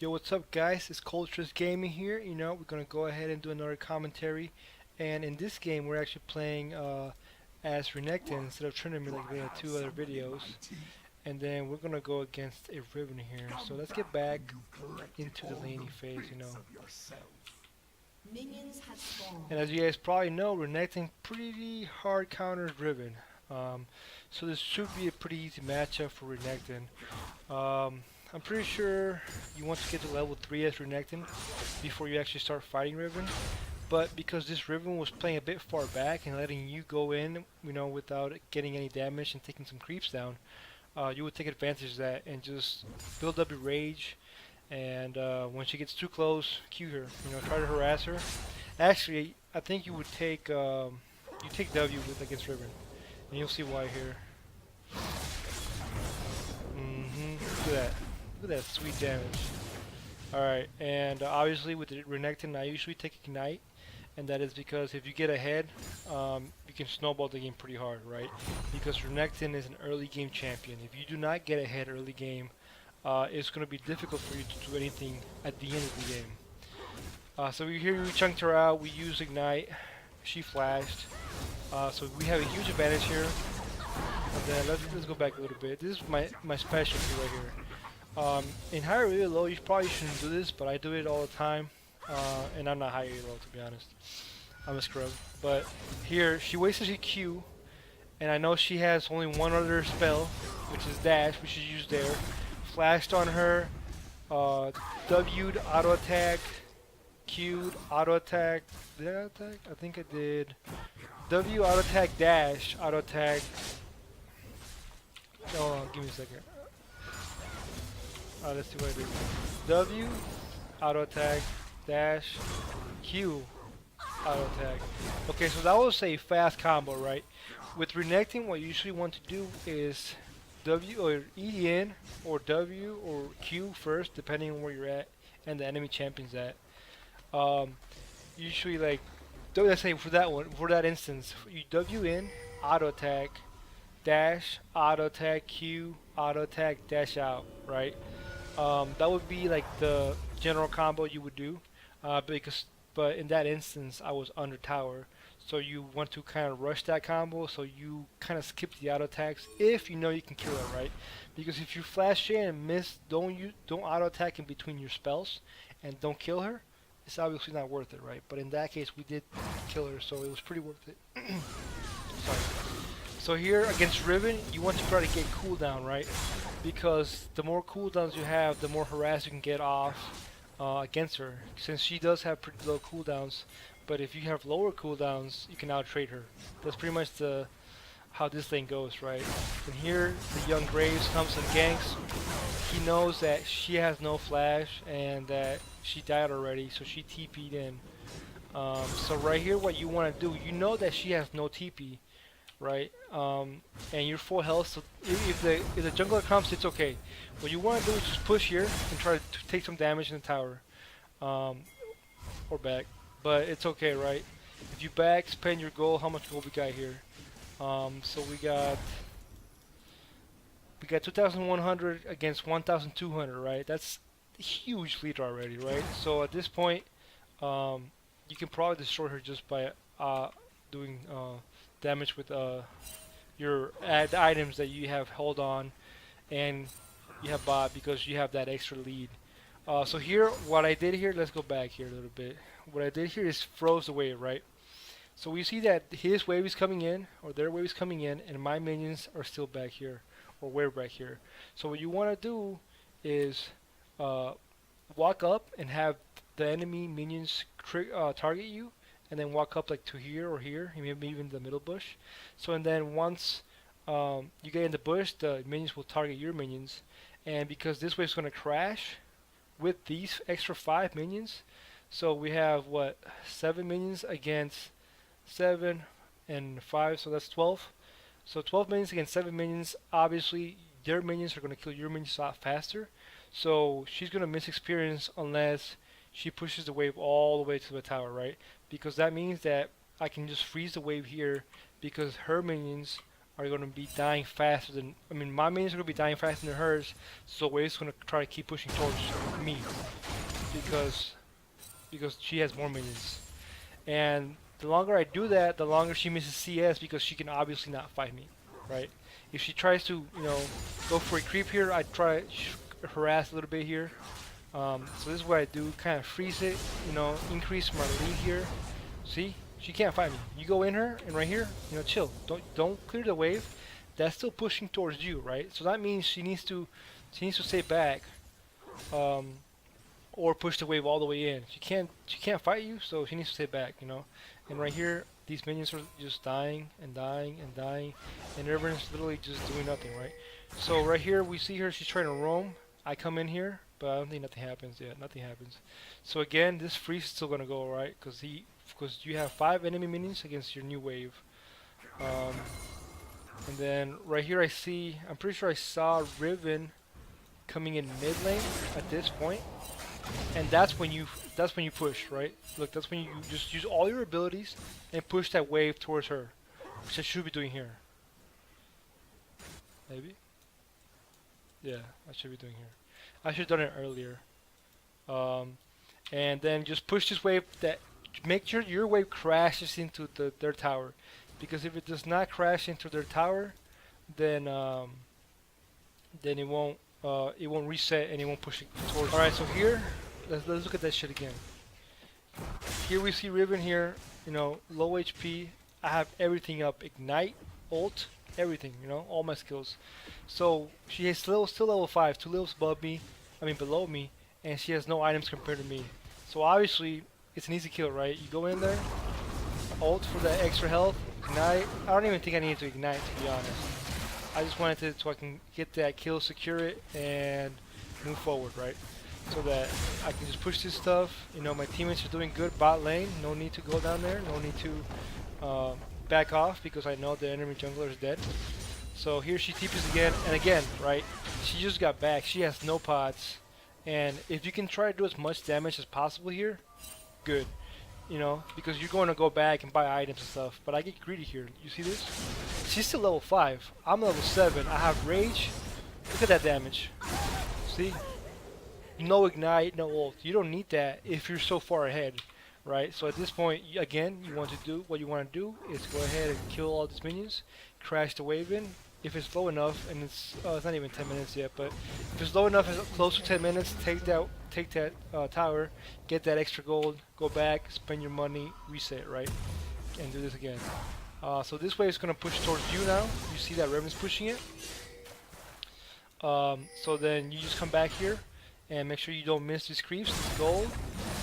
Yo, what's up, guys? It's SkullTress Gaming here. We're gonna go ahead and do another commentary, and in this game, we're actually playing as Renekton instead of Tournament like we had two other videos. And then we're gonna go against a Riven here. So let's get back into the laning phase. Minions have And spawned. as you guys probably know, Renekton pretty hard counters Riven. Um, so this should be a pretty easy matchup for Renekton. I'm pretty sure you want to get to level 3 as Renekton before you actually start fighting Riven. But because this Riven was playing a bit far back and letting you go in, without getting any damage and taking some creeps down, you would take advantage of that and just build up your rage. And when she gets too close, Q her. Try to harass her. Actually, I think you would take you take W with against Riven, and you'll see why here. Look at that. Look at that sweet damage. Alright, and obviously with the Renekton, I usually take Ignite, and that is because if you get ahead, you can snowball the game pretty hard, right? Because Renekton is an early game champion. If you do not get ahead early game, it's going to be difficult for you to do anything at the end of the game. So we chunked her out, we used Ignite, she flashed, so we have a huge advantage here. And then let's go back a little bit. This is my specialty right here. In higher really low, you probably shouldn't do this, but I do it all the time. And I'm not higher low, to be honest. I'm a scrub. But here, she wasted her Q, and I know she has only one other spell, which is dash, which is used there. Flashed on her, W'd auto attack, Q'd auto attack. Did I auto attack? I think I did. W auto attack dash auto attack. Hold on, give me a second. Let's see what I do. W auto attack dash Q auto attack. Okay, so that was a fast combo, right? With Renekton, what you usually want to do is W or E in or W or Q first, depending on where you're at and the enemy champion's at. Usually, like, let's say for that instance, you W in, auto attack, dash, auto attack, Q, auto attack, dash out, right? That would be like the general combo you would do, but in that instance, I was under tower, so you want to kind of rush that combo, so you kind of skip the auto attacks if you know you can kill her, right? Because if you flash in and miss, don't auto attack in between your spells, and don't kill her, it's obviously not worth it, right? But in that case, we did kill her, so it was pretty worth it. Sorry. So here against Riven, you want to try to get cooldown, right? Because the more cooldowns you have, the more harass you can get off against her. Since she does have pretty low cooldowns, but if you have lower cooldowns, you can out-trade her. That's pretty much how this thing goes, right? And here, the young Graves comes and ganks. He knows that she has no flash and that she died already, so she TP'd in. So right here, what you want to do, you know that she has no TP, right? And you're full health, so if the jungler comes, it's okay. What you want to do is just push here and try to take some damage in the tower, or back. But it's okay, right? If you back, spend your gold. How much gold we got here? So we got 2,100 against 1,200, right? That's a huge lead already, right? So at this point, you can probably destroy her just by doing damage with your the items that you have hold on and you have bought because you have that extra lead. So here, what I did here, let's go back here a little bit. What I did here is froze the wave, right? So we see that his wave is coming in, or their wave is coming in, and my minions are still back here, or we're back here. So what you want to do is uh, walk up and have the enemy minions target you, and then walk up like to here or here, maybe even the middle bush. So and then once you get in the bush, the minions will target your minions, and because this wave's going to crash with these extra 5 minions, so we have what 7 minions against 7 and 5, so that's 12. So 12 minions against 7 minions. Obviously, their minions are going to kill your minions a lot faster. So she's going to miss experience unless she pushes the wave all the way to the tower, right? Because that means that I can just freeze the wave here because her minions are going to be dying faster than, I mean, my minions are going to be dying faster than hers, so Wave's going to try to keep pushing towards me because she has more minions. And the longer I do that, the longer she misses CS because she can obviously not fight me, right? If she tries to, go for a creep here, I try harass a little bit here. So this is what I do, kind of freeze it, increase my lead here. See, she can't fight me. You go in her, and right here, chill. Don't clear the wave. That's still pushing towards you, right? So that means she needs to stay back, or push the wave all the way in. She can't fight you, so she needs to stay back, And right here, these minions are just dying and dying and dying, and everyone's literally just doing nothing, right? So right here, we see her. She's trying to roam. I come in here, but I don't think nothing happens yet. Nothing happens. So again, this freeze is still gonna go, right? Because you have 5 enemy minions against your new wave. And then right here, I'm pretty sure I saw Riven coming in mid lane at this point, and that's when you push, right? Look, that's when you just use all your abilities and push that wave towards her, which I should be doing here. Maybe. Yeah, I should be doing here. I should have done it earlier. And then just push this wave. Make sure your wave crashes into their tower, because if it does not crash into their tower, then it won't reset and it won't push it towards. All right, so here, let's look at that shit again. Here we see Riven here, low HP. I have everything up, ignite, ult, everything, all my skills. So she is still level 5, 2 levels below me, and she has no items compared to me. So obviously, it's an easy kill, right? You go in there, ult for that extra health, ignite. I don't even think I needed to ignite, to be honest. I just wanted to, so I can get that kill, secure it, and move forward, right? So that I can just push this stuff. My teammates are doing good bot lane. No need to go down there. No need to back off, because I know the enemy jungler is dead. So here she TPs again, and again, right? She just got back. She has no pods. And if you can try to do as much damage as possible here, good. Because you're going to go back and buy items and stuff. But I get greedy here. You see this? She's still level 5. I'm level 7. I have rage. Look at that damage. See? No ignite, no ult. You don't need that if you're so far ahead, right? So at this point, again, what you want to do is go ahead and kill all these minions, crash the wave in. If it's low enough, and it's not even 10 minutes yet, but if it's low enough, it's close to 10 minutes, take that tower, get that extra gold, go back, spend your money, reset, right? And do this again. So this wave is going to push towards you now. You see that Riven's pushing it. So then you just come back here and make sure you don't miss these creeps. This gold,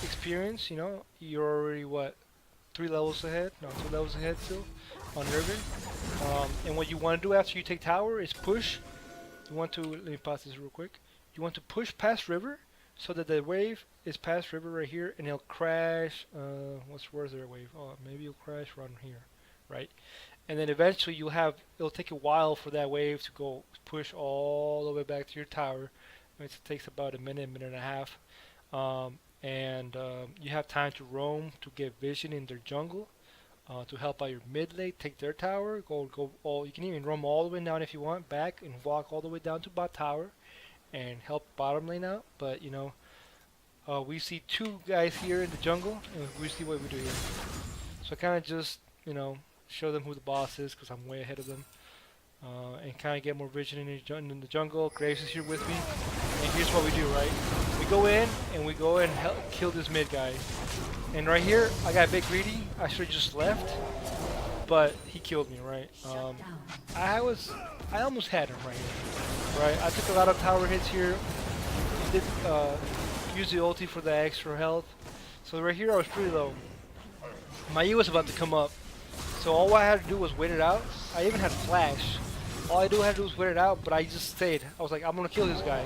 experience, you're already, what, 3 levels ahead? No, 2 levels ahead still on Riven. And what you want to do after you take tower is push. Let me pause this real quick. You want to push past river so that the wave is past river right here, and it'll crash. Where's their wave? Oh, maybe it'll crash around here, right? And then eventually it'll take a while for that wave to go push all the way back to your tower. It takes about a minute and a half. You have time to roam to get vision in their jungle, to help out your mid lane, take their tower, you can even roam all the way down if you want, back and walk all the way down to bot tower and help bottom lane out. But we see 2 guys here in the jungle, and we see what we do here. So I kind of just show them who the boss is, because I'm way ahead of them, and kind of get more vision in the jungle. Graves is here with me, and here's what we do, right? We go in and kill this mid guy. And right here, I got a bit greedy. I should have just left, but he killed me, right? I almost had him right here, right? I took a lot of tower hits here. Did use the ulti for the extra health. So right here, I was pretty low. My E was about to come up, so all I had to do was wait it out. I even had flash. All I had to do was wait it out, but I just stayed. I was like, I'm gonna kill this guy,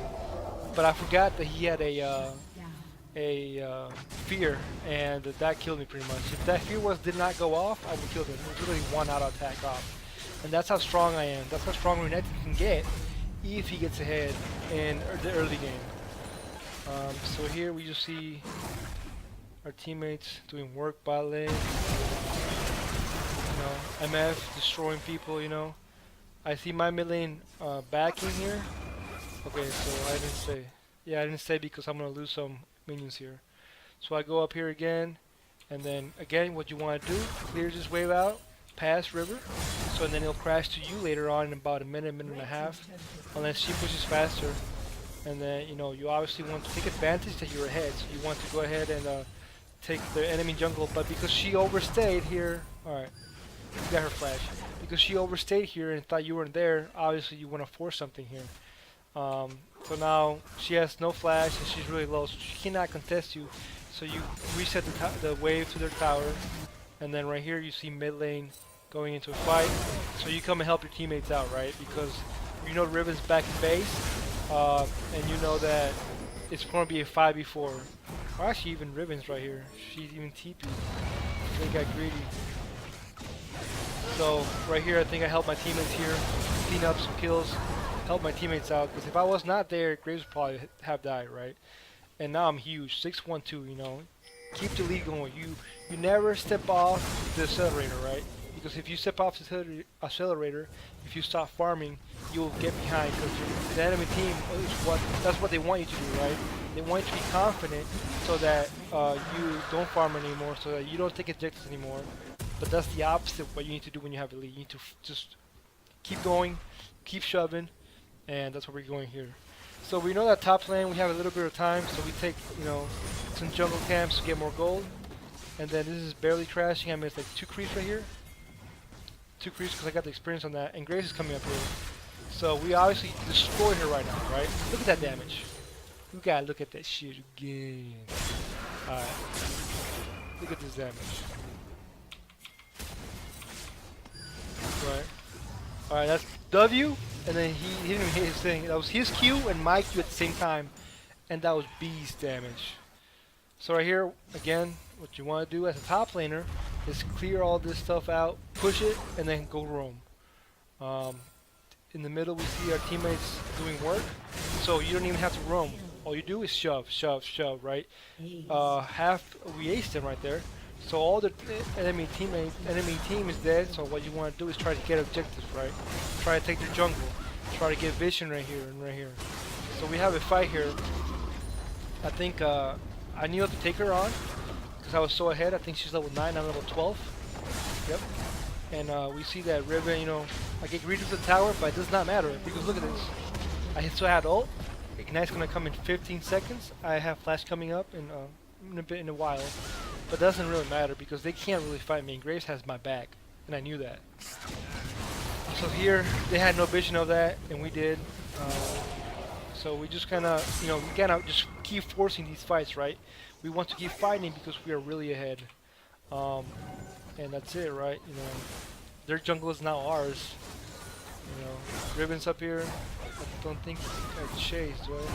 but I forgot that he had a fear, and that killed me pretty much. If that fear did not go off, I would kill him. It was literally 1 auto attack off. And that's how strong I am. That's how strong Renekton can get if he gets ahead in the early game. So here we just see our teammates doing work bot lane. MF destroying people, I see my mid lane backing here. Okay, so I didn't stay. Yeah, I didn't stay because I'm gonna lose some minions here. So I go up here again, and then again, what you want to do, clear this wave out, past river, so then it'll crash to you later on in about a minute, minute and a half, unless she pushes faster. And then, you know, you obviously want to take advantage that you're ahead, so you want to go ahead and take the enemy jungle, but because she overstayed here, alright, you got her flash. Because she overstayed here and thought you weren't there, obviously you want to force something here. So now she has no flash and she's really low, so she cannot contest you. So you reset the wave to their tower, and then right here you see mid lane going into a fight. So you come and help your teammates out, right? Because you know Riven's back in base, and you know that it's going to be a 5v4. Or actually even Riven's right here. She's even TP. They got greedy. So right here I think I helped my teammates here, clean up some kills, help my teammates out. Because if I was not there, Graves would probably have died, right? And now I'm huge, 6-1-2, you know. Keep the lead going. You never step off the accelerator, right? Because if you step off the accelerator, if you stop farming, you'll get behind. Because the enemy team that's what they want you to do, right? They want you to be confident so that you don't farm anymore, so that you don't take objectives anymore. But that's the opposite of what you need to do when you have a lead. You need to just keep going, keep shoving, and that's what we're going here. So we know that top lane we have a little bit of time, so we take, you know, some jungle camps to get more gold. And then this is barely crashing. I missed like 2 creeps right here. 2 creeps because I got the experience on that. And Grace is coming up here. So we obviously destroy her right now, right? Look at that damage. You gotta look at that shit again. Alright. Look at this damage. Right. Alright, that's W. And then he didn't even hit his thing. That was his Q and my Q at the same time. And that was beast damage. So right here, again, what you want to do as a top laner is clear all this stuff out, push it, and then go roam. In the middle we see our teammates doing work. So you don't even have to roam. All you do is shove, shove, shove, right? We aced them right there. So all the enemy team is dead, so what you want to do is try to get objectives, right? Try to take their jungle. Try to get vision right here and right here. So we have a fight here. I think I knew how to take her on because I was so ahead. I think she's level 9, I'm level 12. Yep. And we see that Riven, you know, I get greedy with the tower, but it does not matter because look at this. I still had ult. Ignite's gonna come in 15 seconds. I have flash coming up in a while. But it doesn't really matter because they can't really fight me, and Graves has my back, and I knew that. So here, they had no vision of that, and we did. So we just kind of, you know, we kind of just keep forcing these fights, right? We want to keep fighting because we are really ahead. And that's it, right? You know, their jungle is now ours. You know, Riven's up here. I don't think I chased, right?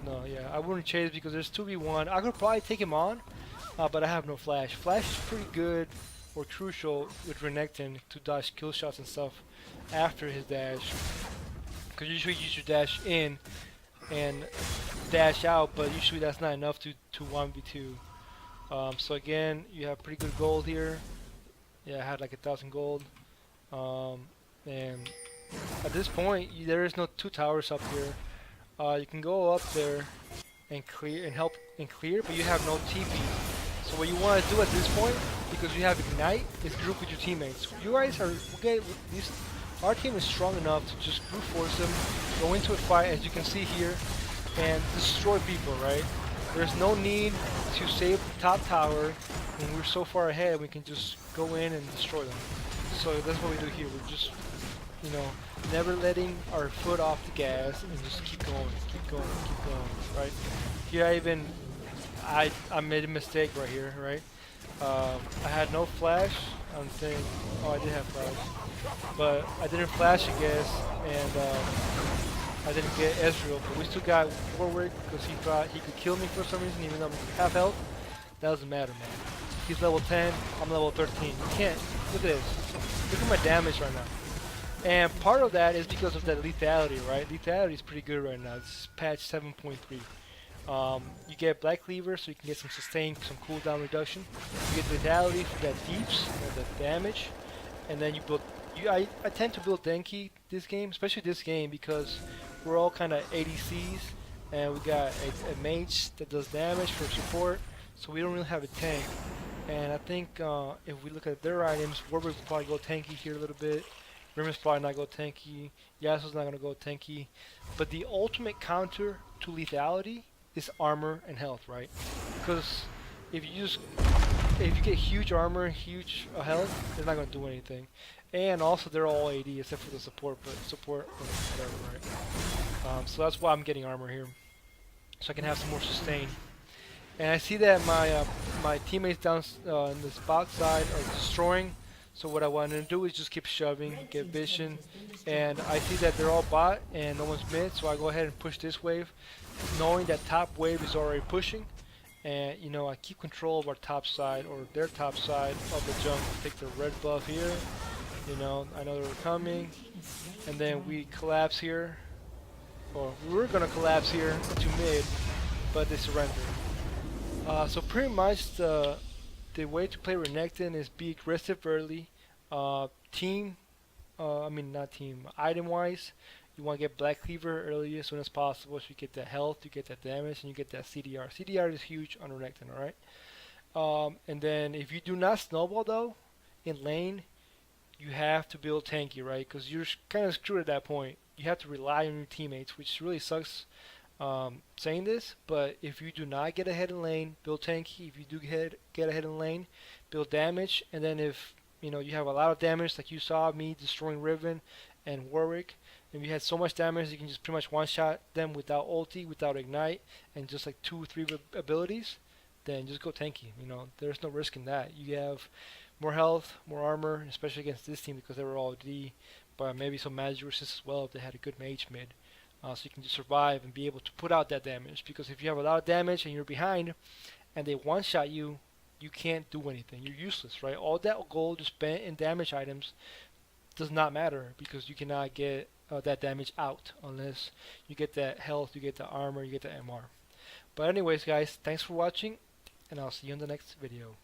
No, yeah, I wouldn't chase because there's 2v1. I could probably take him on. But I have no flash. Flash is pretty good or crucial with Renekton to dodge kill shots and stuff after his dash. Because usually you use your dash in and dash out, but usually that's not enough to 1v2. So again, you have pretty good gold here. Yeah, I had like 1,000 gold. And at this point, there is no 2 towers up here. You can go up there and clear and help and clear, but you have no TP. So what you want to do at this point, because you have Ignite, is group with your teammates. You guys are okay. Our team is strong enough to just brute force them, go into a fight, as you can see here, and destroy people. Right? There's no need to save the top tower when we're so far ahead. We can just go in and destroy them. So that's what we do here. We're just, you know, never letting our foot off the gas and just keep going, keep going, keep going. Right? Here I made a mistake right here, right? I had no flash. I'm saying, oh, I did have flash, but I didn't flash, I guess, and I didn't get Ezreal. But we still got Warwick because he thought he could kill me for some reason, even though I'm half health. That doesn't matter, man. He's level 10, I'm level 13. You can't. Look at this. Look at my damage right now. And part of that is because of that lethality, right? Lethality is pretty good right now. It's patch 7.3. You get Black Cleaver, so you can get some sustain, some cooldown reduction. You get lethality for that deeps, that damage, and then you I tend to build Denki this game, especially this game, because we're all kind of ADCs, and we got a mage that does damage for support, so we don't really have a tank. And I think if we look at their items, Warwick will probably go tanky here a little bit. Riven's probably not go tanky. Yasuo's not gonna go tanky. But the ultimate counter to lethality is armor and health, right? Because if you just if you get huge armor, huge health, they're not gonna do anything. And also they're all AD except for the support, but support whatever, right? So that's why I'm getting armor here, so I can have some more sustain. And I see that my teammates down in this bot side are destroying. So what I want to do is just keep shoving, get vision, and I see that they're all bot and no one's mid. So I go ahead and push this wave, knowing that top wave is already pushing. And you know, I keep control of our top side or their top side of the jungle. Take the red buff here. You know, I know they're coming, and then we collapse here. Or we were gonna collapse here to mid, but they surrendered. So pretty much the way to play Renekton is be aggressive early. Team, I mean not team, item wise, you want to get Black Cleaver early as soon as possible so you get that health, you get that damage, and you get that CDR. CDR is huge on Renekton, alright? And then if you do not snowball though, in lane, you have to build tanky, right? Because you're kind of screwed at that point. You have to rely on your teammates, which really sucks saying this, but if you do not get ahead in lane, build tanky. If you do get ahead in lane, build damage. And then if you know you have a lot of damage, like you saw me destroying Riven and Warwick, and you had so much damage, you can just pretty much one-shot them without ulti, without ignite, and just like 2 or 3 abilities. Then just go tanky. You know, there's no risk in that. You have more health, more armor, especially against this team because they were all D, but maybe some magic resist as well if they had a good mage mid. So you can just survive and be able to put out that damage. Because if you have a lot of damage and you're behind, and they one-shot you, you can't do anything. You're useless, right? All that gold spent in damage items does not matter because you cannot get that damage out unless you get that health, you get the armor, you get the MR. But anyways, guys, thanks for watching, and I'll see you in the next video.